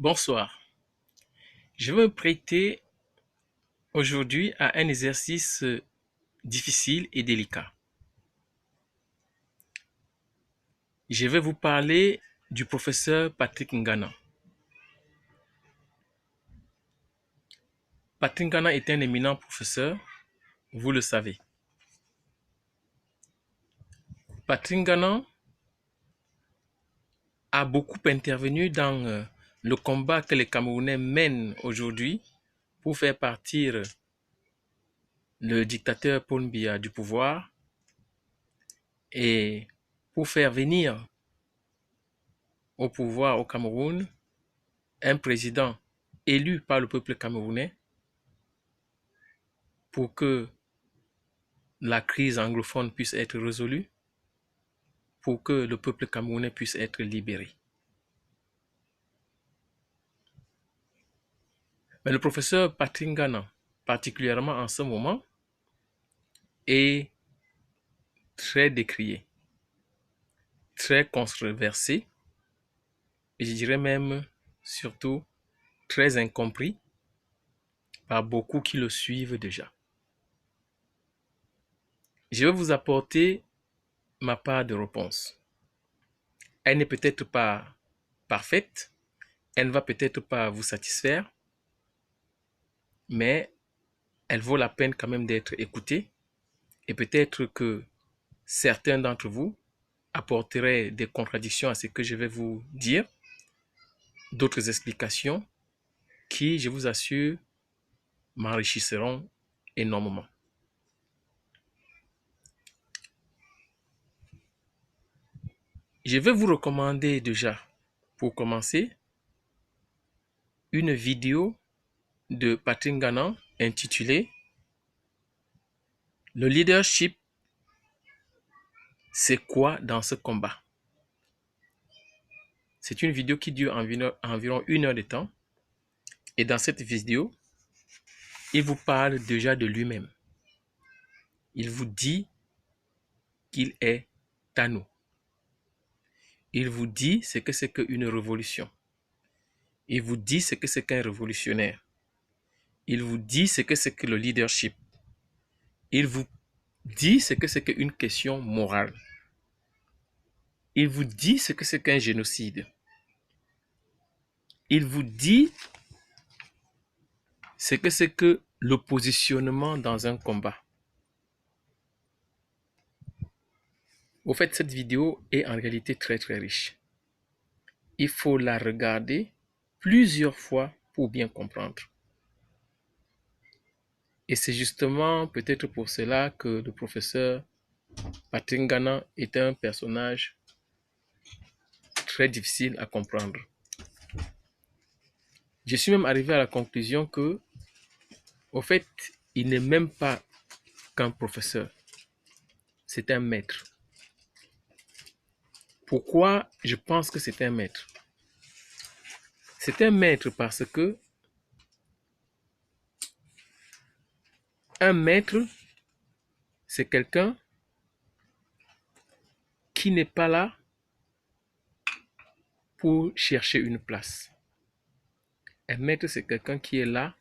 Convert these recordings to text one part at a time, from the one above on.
Bonsoir. Je vais me prêter aujourd'hui à un exercice difficile et délicat. Je vais vous parler du professeur Patrick Ngana. Patrick Ngana est un éminent professeur, vous le savez. Patrick Ngana a beaucoup intervenu dans le combat que les Camerounais mènent aujourd'hui pour faire partir le dictateur Paul Biya du pouvoir et pour faire venir au pouvoir au Cameroun un président élu par le peuple camerounais pour que la crise anglophone puisse être résolue, pour que le peuple camerounais puisse être libéré. Mais le professeur Patrick Ngana, particulièrement en ce moment, est très décrié, très controversé, et je dirais même surtout très incompris par beaucoup qui le suivent déjà. Je vais vous apporter ma part de réponse. Elle n'est peut-être pas parfaite, elle ne va peut-être pas vous satisfaire, mais elle vaut la peine quand même d'être écoutée et peut-être que certains d'entre vous apporteraient des contradictions à ce que je vais vous dire, d'autres explications qui, je vous assure, m'enrichisseront énormément. Je vais vous recommander déjà, pour commencer, une vidéo de Patrick Ngana intitulée « Le leadership, c'est quoi dans ce combat ?» C'est une vidéo qui dure environ 1 heure de temps. Et dans cette vidéo, il vous parle déjà de lui-même. Il vous dit qu'il est à nous. Il vous dit ce que c'est qu'une révolution. Il vous dit ce que c'est qu'un révolutionnaire. Il vous dit ce que c'est que le leadership. Il vous dit ce que c'est qu'une question morale. Il vous dit ce que c'est qu'un génocide. Il vous dit ce que c'est que le positionnement dans un combat. Au fait, cette vidéo est en réalité très très riche. Il faut la regarder plusieurs fois pour bien comprendre. Et c'est justement peut-être pour cela que le professeur Patrick Ngana est un personnage très difficile à comprendre. Je suis même arrivé à la conclusion que, au fait, il n'est même pas qu'un professeur, c'est un maître. Pourquoi je pense que c'est un maître? C'est un maître parce que un maître, c'est quelqu'un qui n'est pas là pour chercher une place. Un maître, c'est quelqu'un qui est là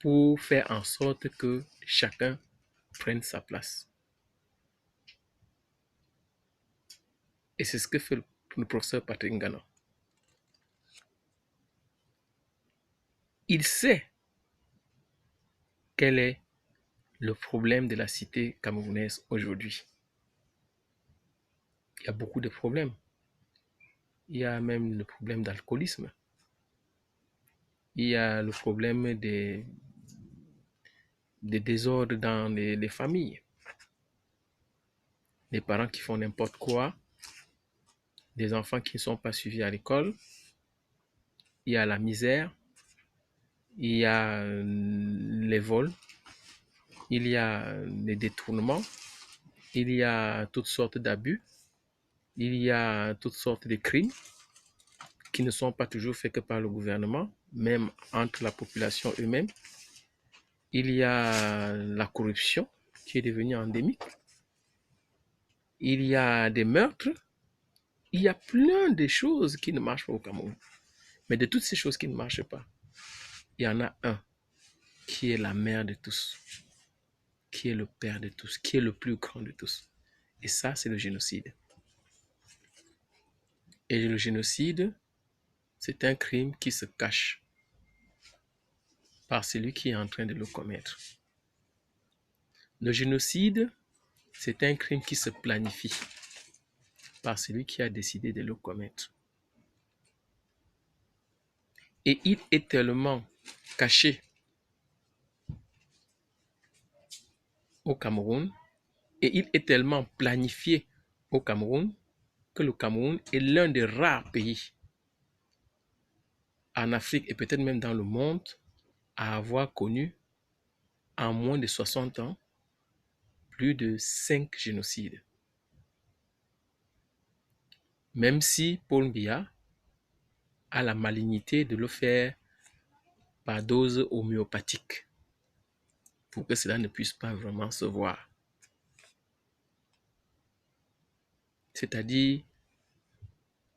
pour faire en sorte que chacun prenne sa place. Et c'est ce que fait le professeur Patrick Ngana. Il sait quel est le problème de la cité camerounaise aujourd'hui. Il y a beaucoup de problèmes. Il y a même le problème d'alcoolisme. Il y a le problème des désordres dans les familles. Les parents qui font n'importe quoi. Des enfants qui ne sont pas suivis à l'école. Il y a la misère. Il y a les vols. Il y a les détournements. Il y a toutes sortes d'abus. Il y a toutes sortes de crimes qui ne sont pas toujours faits que par le gouvernement, même entre la population eux-mêmes. Il y a la corruption qui est devenue endémique. Il y a des meurtres. Il y a plein de choses qui ne marchent pas au Cameroun. Mais de toutes ces choses qui ne marchent pas, il y en a un qui est la mère de tous, qui est le père de tous, qui est le plus grand de tous. Et ça, c'est le génocide. Et le génocide, c'est un crime qui se cache par celui qui est en train de le commettre. Le génocide, c'est un crime qui se planifie par celui qui a décidé de le commettre. Et il est tellement caché au Cameroun, et il est tellement planifié au Cameroun, que le Cameroun est l'un des rares pays en Afrique et peut-être même dans le monde à avoir connu en moins de 60 ans plus de 5 génocides. Même si Paul Biya a la malignité de le faire par dose homéopathique pour que cela ne puisse pas vraiment se voir. C'est-à-dire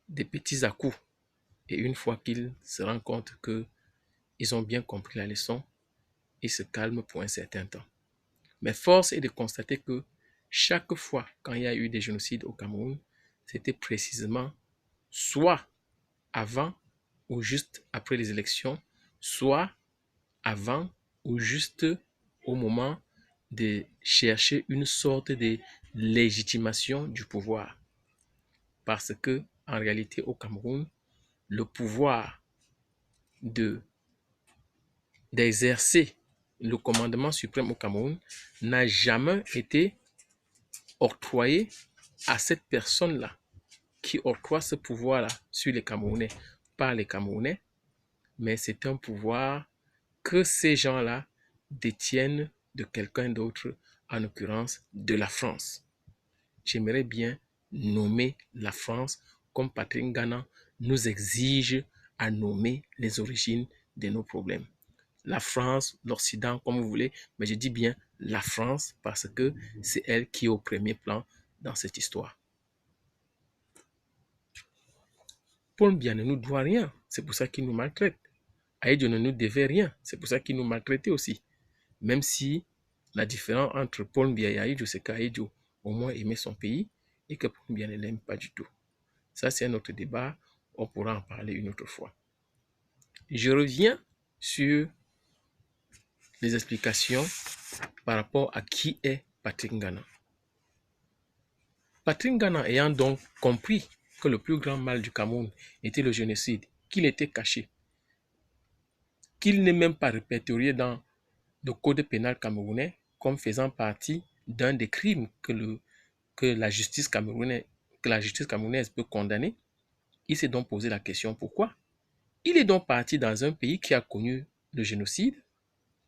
des petits à-coups. Et une fois qu'ils se rendent compte qu'ils ont bien compris la leçon, ils se calment pour un certain temps. Mais force est de constater que chaque fois quand il y a eu des génocides au Cameroun, c'était précisément soit avant ou juste après les élections, soit avant ou juste au moment de chercher une sorte de légitimation du pouvoir. Parce que, en réalité, au Cameroun, le pouvoir d'exercer le commandement suprême au Cameroun n'a jamais été octroyé à cette personne-là qui octroie ce pouvoir-là sur les Camerounais par les Camerounais, mais c'est un pouvoir que ces gens-là détiennent de quelqu'un d'autre, en l'occurrence de la France. J'aimerais bien nommer la France comme Patrick Ngana nous exige à nommer les origines de nos problèmes. La France, l'Occident, comme vous voulez, mais je dis bien la France parce que c'est elle qui est au premier plan dans cette histoire. Paul Biya ne nous doit rien, c'est pour ça qu'il nous maltraite. Ahidjo ne nous devait rien, c'est pour ça qu'il nous maltraitait aussi. Même si la différence entre Paul Biya et Ahidjo, c'est qu'Ahidjo au moins aimait son pays et que Paul Biya ne l'aime pas du tout. Ça, c'est un autre débat, on pourra en parler une autre fois. Je reviens sur les explications par rapport à qui est Patrick Ngana. Patrick Ngana ayant donc compris que le plus grand mal du Cameroun était le génocide, qu'il était caché, qu'il n'est même pas répertorié dans le code pénal camerounais comme faisant partie d'un des crimes que la justice camerounaise peut condamner, il s'est donc posé la question pourquoi. Il est donc parti dans un pays qui a connu le génocide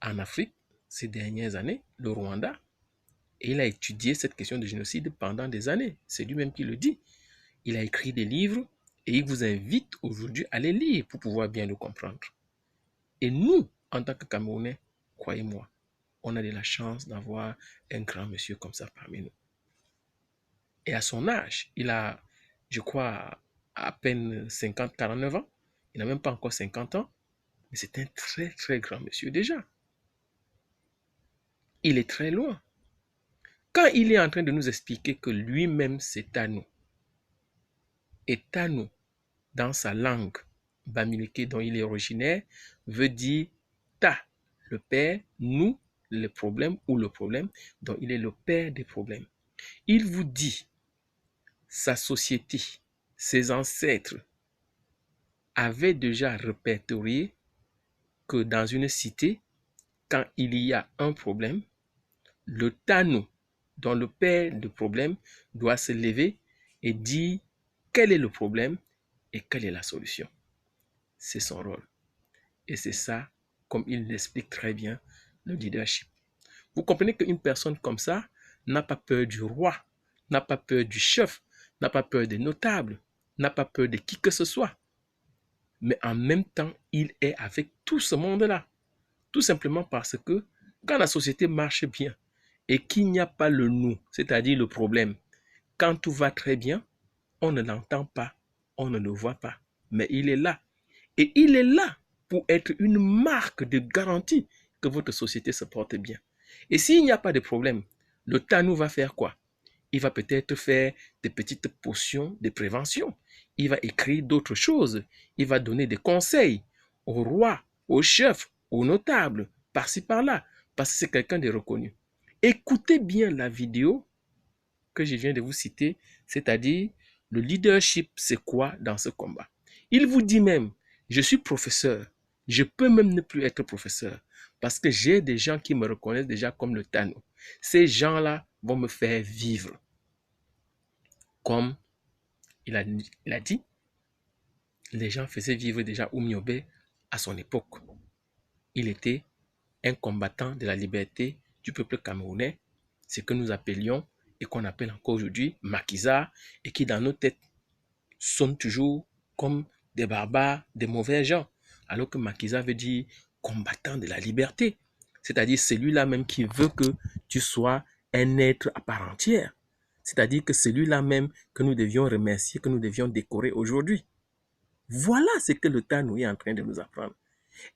en Afrique ces dernières années, le Rwanda, et il a étudié cette question de génocide pendant des années. C'est lui-même qui le dit. Il a écrit des livres et il vous invite aujourd'hui à les lire pour pouvoir bien le comprendre. Et nous, en tant que Camerounais, croyez-moi, on a de la chance d'avoir un grand monsieur comme ça parmi nous. Et à son âge, il a, je crois, à peine 50, 49 ans. Il n'a même pas encore 50 ans. Mais c'est un très, très grand monsieur déjà. Il est très loin. Quand il est en train de nous expliquer que lui-même, c'est à nous, est à nous, dans sa langue bamileke dont il est originaire, veut dire ta, le père, nous, le problème ou le problème, dont il est le père des problèmes. Il vous dit, sa société, ses ancêtres avaient déjà répertorié que dans une cité, quand il y a un problème, le Tanou, dont le père de problème, doit se lever et dire quel est le problème et quelle est la solution. C'est son rôle. Et c'est ça, comme il l'explique très bien, le leadership. Vous comprenez qu'une personne comme ça n'a pas peur du roi, n'a pas peur du chef, n'a pas peur des notables, n'a pas peur de qui que ce soit. Mais en même temps, il est avec tout ce monde-là. Tout simplement parce que quand la société marche bien et qu'il n'y a pas le nous, c'est-à-dire le problème, quand tout va très bien, on ne l'entend pas, on ne le voit pas, mais il est là. Et il est là pour être une marque de garantie que votre société se porte bien. Et s'il n'y a pas de problème, le Tanou va faire quoi? Il va peut-être faire des petites potions de prévention. Il va écrire d'autres choses. Il va donner des conseils au roi, au chef, aux notables, par-ci par-là, parce que c'est quelqu'un de reconnu. Écoutez bien la vidéo que je viens de vous citer, c'est-à-dire le leadership, c'est quoi dans ce combat. Il vous dit même, je suis professeur, je peux même ne plus être professeur, parce que j'ai des gens qui me reconnaissent déjà comme le Tanou. Ces gens-là vont me faire vivre. Comme il a dit, les gens faisaient vivre déjà Oumyobé à son époque. Il était un combattant de la liberté du peuple camerounais, ce que nous appelions et qu'on appelle encore aujourd'hui maquisards, et qui dans nos têtes sonnent toujours comme des barbares, des mauvais gens, alors que maquisard veut dire combattant de la liberté, c'est-à-dire celui-là même qui veut que tu sois un être à part entière, c'est-à-dire que celui-là même que nous devions remercier, que nous devions décorer aujourd'hui. Voilà ce que le Tanou est en train de nous apprendre.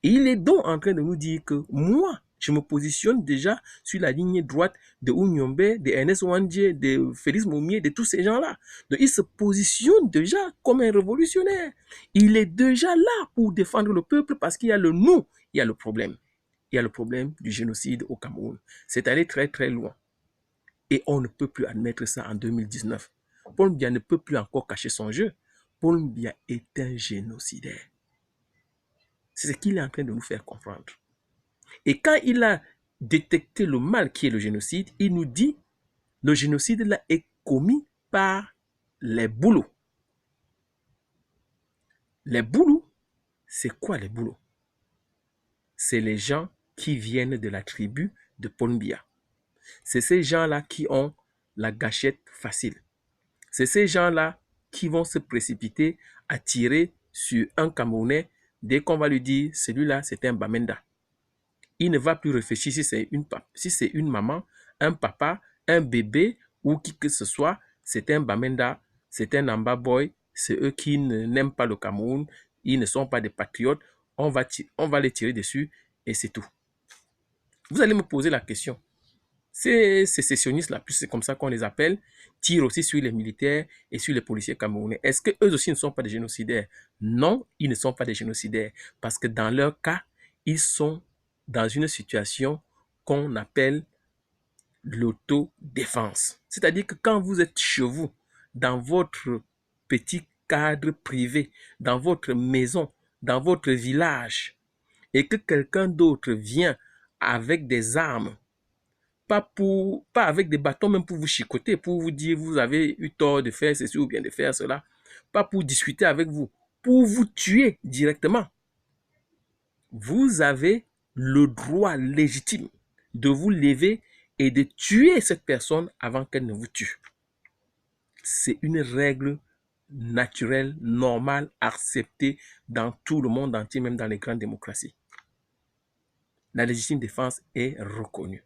Et il est donc en train de nous dire que moi, je me positionne déjà sur la ligne droite de Ounyombe, de Ernest Ouandjé, de Félix Moumié, de tous ces gens-là. Donc il se positionne déjà comme un révolutionnaire. Il est déjà là pour défendre le peuple parce qu'il y a le nous, il y a le problème. Il y a le problème du génocide au Cameroun. C'est allé très très loin. Et on ne peut plus admettre ça en 2019. Paul Biya ne peut plus encore cacher son jeu. Paul Biya est un génocidaire. C'est ce qu'il est en train de nous faire comprendre. Et quand il a détecté le mal qui est le génocide, il nous dit le génocide là est commis par les Boulous. Les Boulous, c'est quoi les Boulous? C'est les gens qui viennent de la tribu de Paul Biya. C'est ces gens-là qui ont la gâchette facile. C'est ces gens-là qui vont se précipiter à tirer sur un Camerounais dès qu'on va lui dire celui-là c'est un Bamenda. Il ne va plus réfléchir si c'est une maman, un papa, un bébé ou qui que ce soit. C'est un Bamenda, c'est un Amba Boy, c'est eux qui n'aiment pas le Cameroun, ils ne sont pas des patriotes, on va les tirer dessus et c'est tout. Vous allez me poser la question. Ces sécessionnistes-là, plus c'est comme ça qu'on les appelle, tirent aussi sur les militaires et sur les policiers camerounais. Est-ce qu'eux aussi ne sont pas des génocidaires? Non, ils ne sont pas des génocidaires parce que dans leur cas, ils sont dans une situation qu'on appelle l'autodéfense. C'est-à-dire que quand vous êtes chez vous, dans votre petit cadre privé, dans votre maison, dans votre village, et que quelqu'un d'autre vient avec des armes, pas avec des bâtons, même pour vous chicoter, pour vous dire vous avez eu tort de faire ceci ou bien de faire cela, pas pour discuter avec vous, pour vous tuer directement. Vous avez le droit légitime de vous lever et de tuer cette personne avant qu'elle ne vous tue. C'est une règle naturelle, normale, acceptée dans tout le monde entier, même dans les grandes démocraties. La légitime défense est reconnue.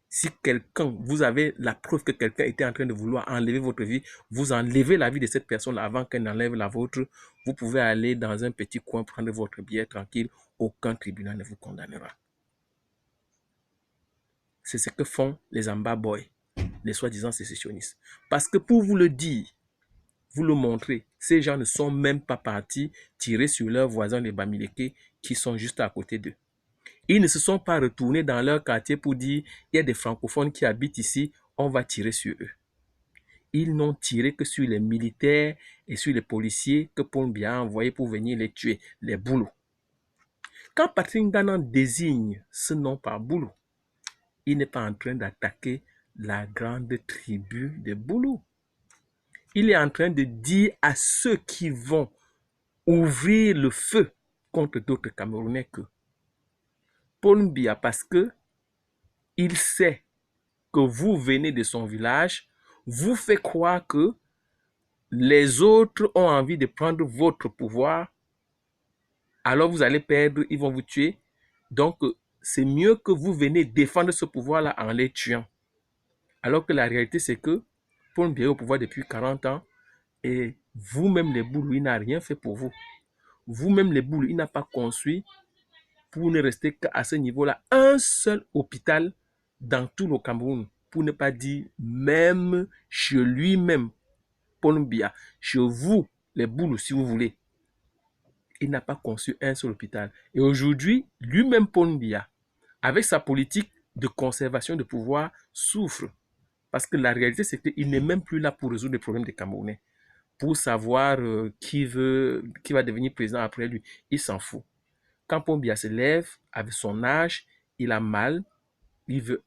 Si vous avez la preuve que quelqu'un était en train de vouloir enlever votre vie, vous enlevez la vie de cette personne avant qu'elle n'enlève la vôtre, vous pouvez aller dans un petit coin prendre votre billet tranquille, aucun tribunal ne vous condamnera. C'est ce que font les Amba Boys, les soi-disant sécessionnistes. Parce que pour vous le dire, vous le montrer, ces gens ne sont même pas partis tirer sur leurs voisins les Bamileke qui sont juste à côté d'eux. Ils ne se sont pas retournés dans leur quartier pour dire il y a des francophones qui habitent ici, on va tirer sur eux. Ils n'ont tiré que sur les militaires et sur les policiers que Paul Biya a envoyés pour venir les tuer, les Boulous. Quand Patrick Danan désigne ce nom par Boulou, il n'est pas en train d'attaquer la grande tribu des Boulous. Il est en train de dire à ceux qui vont ouvrir le feu contre d'autres Camerounais que Paul Biya, parce que il sait que vous venez de son village, vous fait croire que les autres ont envie de prendre votre pouvoir, alors vous allez perdre, ils vont vous tuer. Donc, c'est mieux que vous venez défendre ce pouvoir-là en les tuant. Alors que la réalité, c'est que Paul Biya est au pouvoir depuis 40 ans et vous-même, les Boulous, il n'a rien fait pour vous. vous-même les boules, il n'a pas construit, pour ne rester qu'à ce niveau-là, un seul hôpital dans tout le Cameroun, pour ne pas dire même chez lui-même, Paul Biya, chez vous, les boules, si vous voulez. Il n'a pas conçu un seul hôpital. Et aujourd'hui, lui-même, Paul Biya, avec sa politique de conservation de pouvoir, souffre. Parce que la réalité, c'est qu'il n'est même plus là pour résoudre les problèmes des Camerounais. Pour savoir qui va devenir président après lui. Il s'en fout. Quand Paul Biya se lève, avec son âge, il a mal, il veut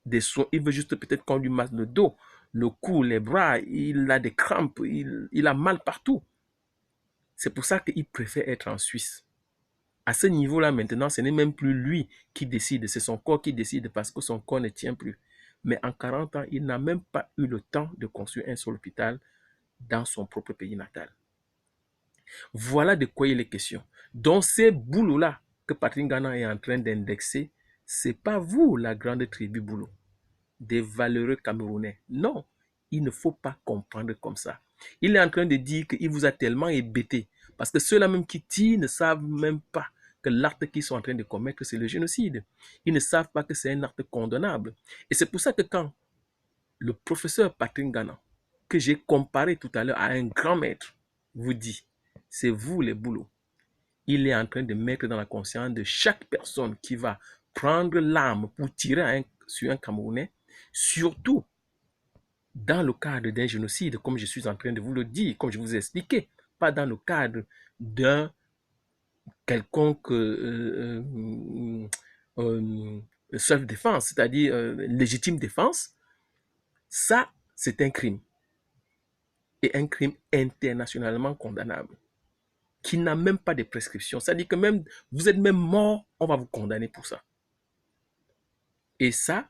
des soins, il veut juste peut-être qu'on lui masse le dos, le cou, les bras, il a des crampes, il a mal partout. C'est pour ça qu'il préfère être en Suisse. À ce niveau-là, maintenant, ce n'est même plus lui qui décide, c'est son corps qui décide parce que son corps ne tient plus. Mais en 40 ans, il n'a même pas eu le temps de construire un seul hôpital dans son propre pays natal. Voilà de quoi il est question. Donc ces boulots-là que Patrick Ngana est en train d'indexer, ce n'est pas vous, la grande tribu boulot, des valeureux Camerounais. Non, il ne faut pas comprendre comme ça. Il est en train de dire qu'il vous a tellement hébété. Parce que ceux-là même qui tirent ne savent même pas que l'acte qu'ils sont en train de commettre, c'est le génocide. Ils ne savent pas que c'est un acte condamnable. Et c'est pour ça que quand le professeur Patrick Ngana, que j'ai comparé tout à l'heure à un grand maître, vous dit, c'est vous les boulots. Il est en train de mettre dans la conscience de chaque personne qui va prendre l'arme pour tirer sur un Camerounais, surtout dans le cadre d'un génocide, comme je suis en train de vous le dire, comme je vous ai expliqué, pas dans le cadre d'un quelconque self-défense, c'est-à-dire légitime défense. Ça, c'est un crime. Et un crime internationalement condamnable, qui n'a même pas de prescription. C'est-à-dire que même vous êtes même mort, on va vous condamner pour ça. Et ça,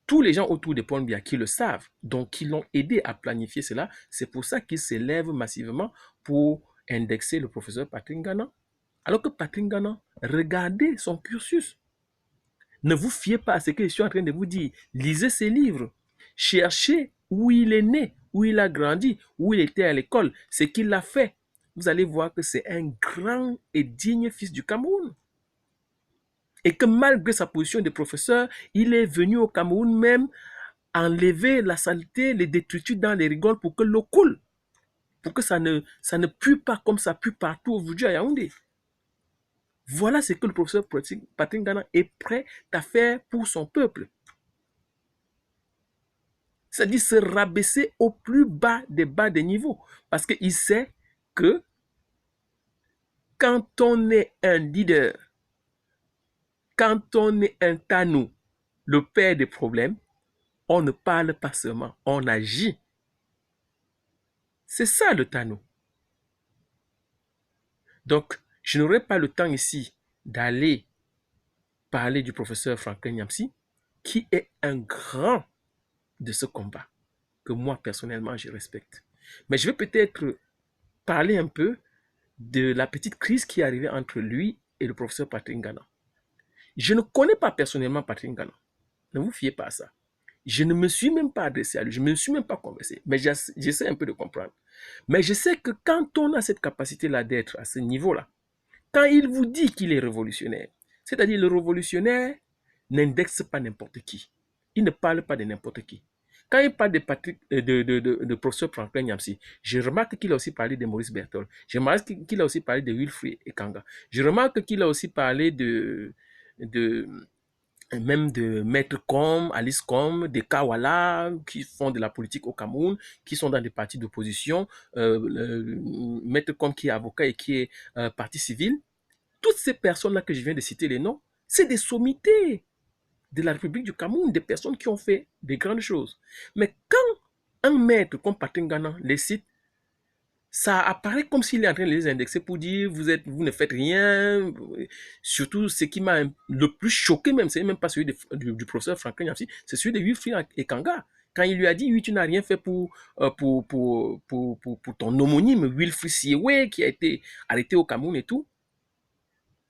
tous les gens autour de Paul Biya qui le savent, donc qui l'ont aidé à planifier cela, c'est pour ça qu'ils s'élèvent massivement pour indexer le professeur Patrick Ngana. Alors que Patrick Ngana, regardez son cursus. Ne vous fiez pas à ce que je suis en train de vous dire. Lisez ses livres. Cherchez où il est né, où il a grandi, où il était à l'école, ce qu'il a fait. Vous allez voir que c'est un grand et digne fils du Cameroun. Et que malgré sa position de professeur, il est venu au Cameroun même enlever la saleté, les détritus dans les rigoles pour que l'eau coule. Pour que ça ne pue pas comme ça pue partout aujourd'hui à Yaoundé. Voilà ce que le professeur Patrick Ngana est prêt à faire pour son peuple. C'est-à-dire se rabaisser au plus bas des niveaux. Parce qu'il sait que quand on est un leader, quand on est un tanou, le père des problèmes, on ne parle pas seulement, on agit. C'est ça le tanou. Donc, je n'aurai pas le temps ici d'aller parler du professeur Franklin Nyamsi, qui est un grand de ce combat, que moi personnellement je respecte. Mais je vais peut-être parler un peu de la petite crise qui est arrivée entre lui et le professeur Patrick Ngana. Je ne connais pas personnellement Patrick Ngana. Ne vous fiez pas à ça. Je ne me suis même pas adressé à lui, je ne me suis même pas conversé, mais j'essaie un peu de comprendre. Mais je sais que quand on a cette capacité-là d'être à ce niveau-là, quand il vous dit qu'il est révolutionnaire, c'est-à-dire le révolutionnaire n'indexe pas n'importe qui. Il ne parle pas de n'importe qui. Quand il parle de professeur Franklin Nyamsi, je remarque qu'il a aussi parlé de Maurice Berthold. Je remarque qu'il a aussi parlé de Wilfrid Ekanga. Je remarque qu'il a aussi parlé même de Maître Com, Alice Com, des Kawala qui font de la politique au Cameroun, qui sont dans des partis d'opposition, Maître Com qui est avocat et qui est parti civil. Toutes ces personnes-là que je viens de citer les noms, c'est des sommités de la République du Cameroun, des personnes qui ont fait des grandes choses. Mais quand un maître comme Patrick Ngana les cite, ça apparaît comme s'il est en train de les indexer pour dire vous ne faites rien. Surtout, ce qui m'a le plus choqué même, c'est même pas celui du professeur Franklin Nyamsi, c'est celui de Wilfrid Ekanga. Quand il lui a dit, oui, tu n'as rien fait pour ton homonyme, Wilfrid Siewe, qui a été arrêté au Cameroun et tout.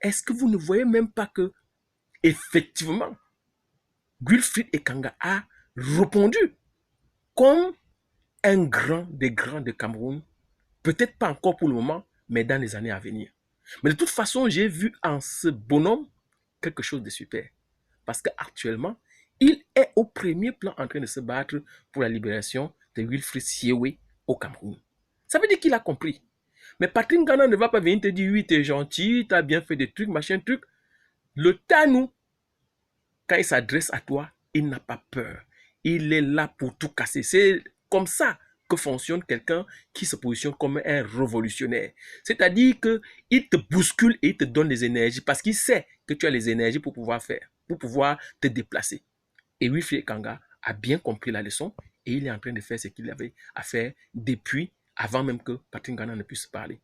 Est-ce que vous ne voyez même pas que, effectivement, Wilfrid Ekanga a répondu comme un grand des grands de Cameroun, peut-être pas encore pour le moment, mais dans les années à venir. Mais de toute façon, j'ai vu en ce bonhomme quelque chose de super. Parce qu'actuellement, il est au premier plan en train de se battre pour la libération de Wilfried Siewe au Cameroun. Ça veut dire qu'il a compris. Mais Patrick Ngana ne va pas venir te dire, oui, t'es gentil, t'as bien fait des trucs, machin, truc. Le Tanou, quand il s'adresse à toi, il n'a pas peur. Il est là pour tout casser. C'est comme ça que fonctionne quelqu'un qui se positionne comme un révolutionnaire. C'est-à-dire qu'il te bouscule et il te donne des énergies parce qu'il sait que tu as les énergies pour pouvoir faire, pour pouvoir te déplacer. Et Wilfried Kanga a bien compris la leçon et il est en train de faire ce qu'il avait à faire depuis avant même que Patrick Ngana ne puisse parler.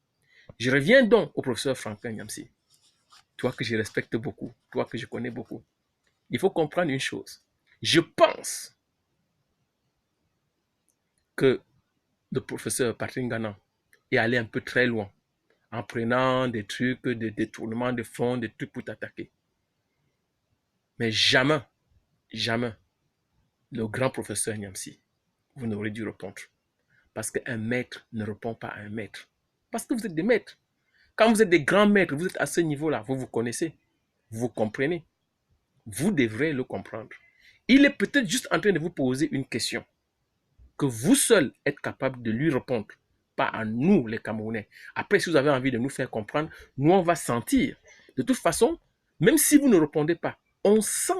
Je reviens donc au professeur Franklin Nyamsi. Toi que je respecte beaucoup, toi que je connais beaucoup. Il faut comprendre une chose. Je pense que le professeur Patrick Ngana est allé un peu très loin en prenant des trucs de détournement de fonds, des trucs pour t'attaquer. Mais jamais, jamais, le grand professeur Nyamsi, vous n'aurez dû répondre. Parce qu'un maître ne répond pas à un maître. Parce que vous êtes des maîtres. Quand vous êtes des grands maîtres, vous êtes à ce niveau-là, vous vous connaissez, vous comprenez. Vous devrez le comprendre. Il est peut-être juste en train de vous poser une question que vous seul êtes capable de lui répondre, pas à nous les Camerounais. Après, si vous avez envie de nous faire comprendre, nous on va sentir. De toute façon, même si vous ne répondez pas, on sent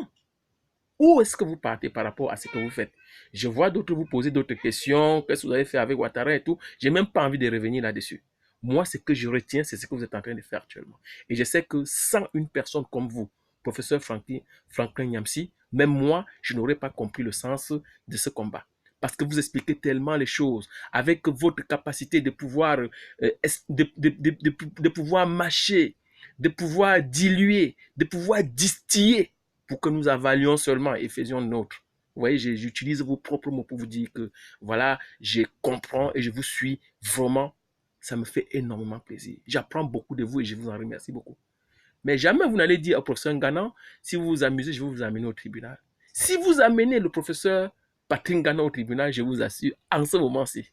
où est-ce que vous partez par rapport à ce que vous faites. Je vois d'autres vous poser d'autres questions, qu'est-ce que vous avez fait avec Ouattara et tout. J'ai même pas envie de revenir là-dessus. Moi, ce que je retiens, c'est ce que vous êtes en train de faire actuellement. Et je sais que sans une personne comme vous, professeur Franklin Nyamsi, même moi, je n'aurais pas compris le sens de ce combat. Parce que vous expliquez tellement les choses avec votre capacité de pouvoir, de pouvoir mâcher, de pouvoir diluer, de pouvoir distiller pour que nous avalions seulement et faisions nôtre. Vous voyez, j'utilise vos propres mots pour vous dire que voilà, je comprends et je vous suis vraiment. Ça me fait énormément plaisir. J'apprends beaucoup de vous et je vous en remercie beaucoup. Mais jamais vous n'allez dire au professeur Ngana, si vous vous amusez, je vais vous amener au tribunal. Si vous amenez le professeur Patrick Ngana au tribunal, je vous assure, en ce moment-ci,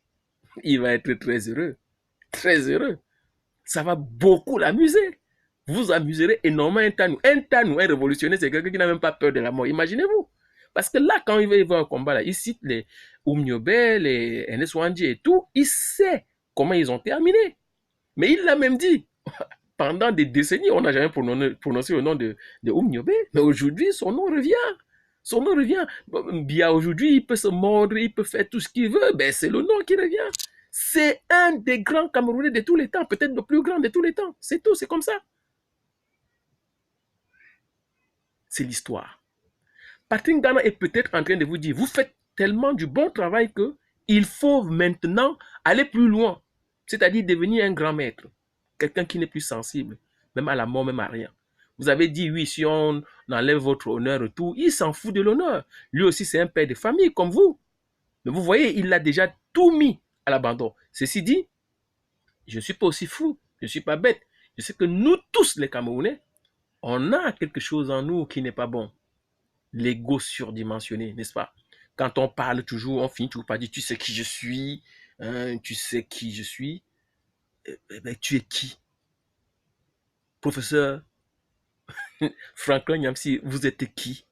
il va être très heureux. Très heureux. Ça va beaucoup l'amuser. Vous vous amuserez énormément un Tanou, un révolutionnaire, c'est quelqu'un qui n'a même pas peur de la mort. Imaginez-vous. Parce que là, quand il va y avoir un combat, là, il cite les Oumniobe, les Enes Wandji et tout. Il sait comment ils ont terminé. Mais il l'a même dit. Pendant des décennies, on n'a jamais prononcé le nom de Oumniobe. Mais aujourd'hui, son nom revient. Son nom revient. Bien aujourd'hui, il peut se mordre, il peut faire tout ce qu'il veut. Ben, c'est le nom qui revient. C'est un des grands Camerounais de tous les temps, peut-être le plus grand de tous les temps. C'est tout, c'est comme ça. C'est l'histoire. Patrick Ngana est peut-être en train de vous dire, vous faites tellement du bon travail que il faut maintenant aller plus loin. C'est-à-dire devenir un grand maître. Quelqu'un qui n'est plus sensible, même à la mort, même à rien. Vous avez dit, oui, si on enlève votre honneur et tout, il s'en fout de l'honneur. Lui aussi, c'est un père de famille comme vous. Mais vous voyez, il a déjà tout mis à l'abandon. Ceci dit, je ne suis pas aussi fou, je ne suis pas bête. Je sais que nous tous, les Camerounais, on a quelque chose en nous qui n'est pas bon. L'ego surdimensionné, n'est-ce pas? Quand on parle toujours, on finit toujours par dire, tu sais qui je suis, hein, tu sais qui je suis. Ben, tu es qui? Professeur Franklin Nyamsi, vous êtes qui?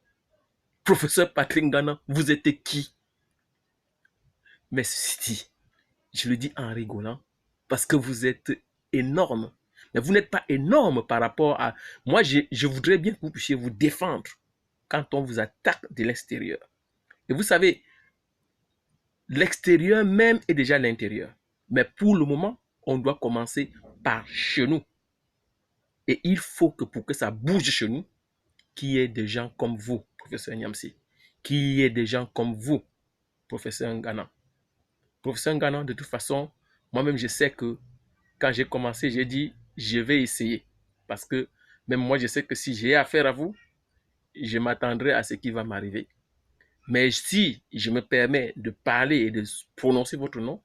Professeur Patrick Ngana, vous êtes qui? Mais ceci dit, je le dis en rigolant, parce que vous êtes énorme. Mais vous n'êtes pas énorme par rapport à... Moi, je voudrais bien que vous puissiez vous défendre quand on vous attaque de l'extérieur. Et vous savez, l'extérieur même est déjà l'intérieur. Mais pour le moment, on doit commencer par chez nous. Et il faut que pour que ça bouge chez nous, qu'il y ait des gens comme vous, professeur Nyamsi, qu'il y ait des gens comme vous, professeur Ngana. Professeur Ngana, de toute façon, moi-même, je sais que quand j'ai commencé, j'ai dit, je vais essayer. Parce que même moi, je sais que si j'ai affaire à vous, je m'attendrai à ce qui va m'arriver. Mais si je me permets de parler et de prononcer votre nom,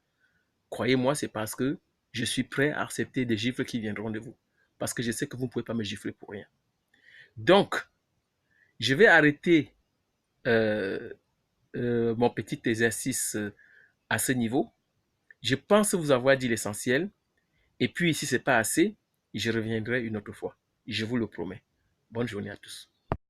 croyez-moi, c'est parce que je suis prêt à accepter des gifles qui viendront de vous. Parce que je sais que vous ne pouvez pas me gifler pour rien. Donc, je vais arrêter mon petit exercice à ce niveau. Je pense vous avoir dit l'essentiel. Et puis, si ce n'est pas assez, je reviendrai une autre fois. Je vous le promets. Bonne journée à tous.